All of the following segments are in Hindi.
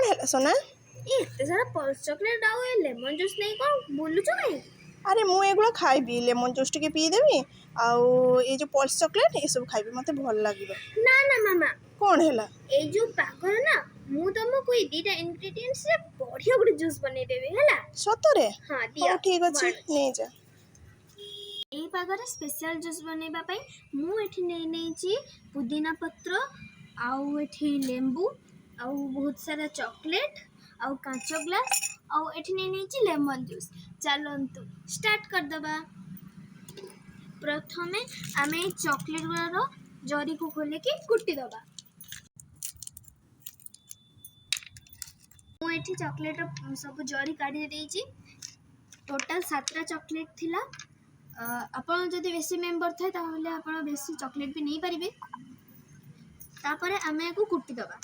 कौन है सोना? एते सारा पल्स चॉकलेट आउ ए लेमन जूस नहीं कौन बोलुछ काई? अरे मु एगुला खाइबी लेमन जूस टिके पी देबी आउ ए जो पल्स चॉकलेट ए सब खाइबी मते भल लागिबो। ना ना मामा कौन हैला? ए जो पागल ना मु तुमको ई दीटा इंग्रेडिएंट्स से बढ़िया गुड जूस बनै देबी हैला। सतरे? हां दिया। हो ठीक अछि नै जा। ए पागरे स्पेशल जूस बनैबा पई मु एठी नै छी पुदीना पत्र आउ एठी लेंबू आउ बहुत सारा चॉकलेट आउ कांचो ग्लास आउ एठी नै छी लेमन जूस। चलंतु स्टार्ट कर दबा। प्रथमे आमे चॉकलेट गुरारो जरी को खोले के कुटी दबा। मु एठी चॉकलेट सब जरी काढी देइची। टोटल 7टा चॉकलेट थिला। आपण जदि बेसी मेंबर थाए ताहले आपण बेसी चॉकलेट भी नहीं पारिबे। तापरे आमे को कुटी दबा।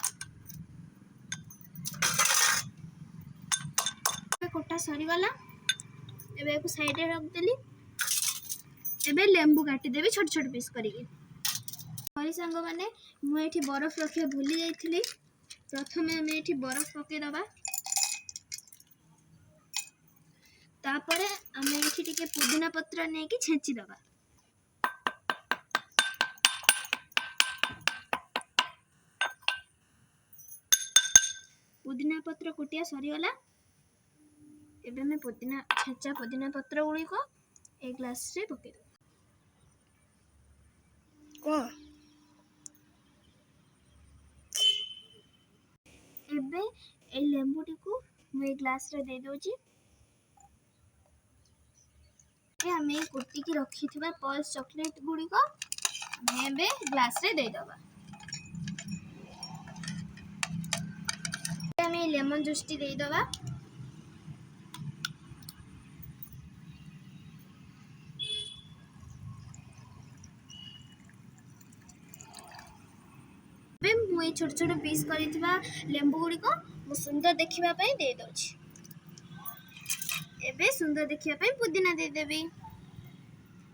कोटा सरी गला एबे को साइड रे रख देली। एबे लेंबू काटी देबे छोट छोट पीस करिके। हरी संग माने मु एठी बरफ रखे भूली जाइथिली। प्रथमे आमे एठी बरफ पके दबा। तापरे आमे एठी टिके पुदीना पत्र नै कि छेची दबा। पुदीना पत्र कुटिया सरी गला। एबे में छेचा पुदीना पत्र गुड़ी को एक ग्लास रे पके दो। कोन? एबे ए लेंबू टी को मु एक ग्लास रे दे दोची। ए हमें कुटी की रखी थिबा पल्स चॉकलेट गुड़ी को मैं बे ग्लास रे दे दबा। हमें लेमन जूस टी दे दबा। बे मुई छोट छोट पीस करी थिबा लेंबू गुड़ी को मु सुंदर देखिबा पई दे दोची। एबे सुंदर देखिबा पई पुदीना दे देबी।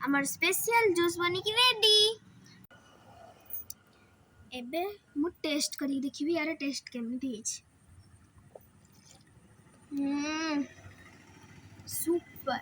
हमर स्पेशल जूस बनी की रेडी। एबे मु टेस्ट करी देखिबी यार टेस्ट केमिति हिच। सुपर।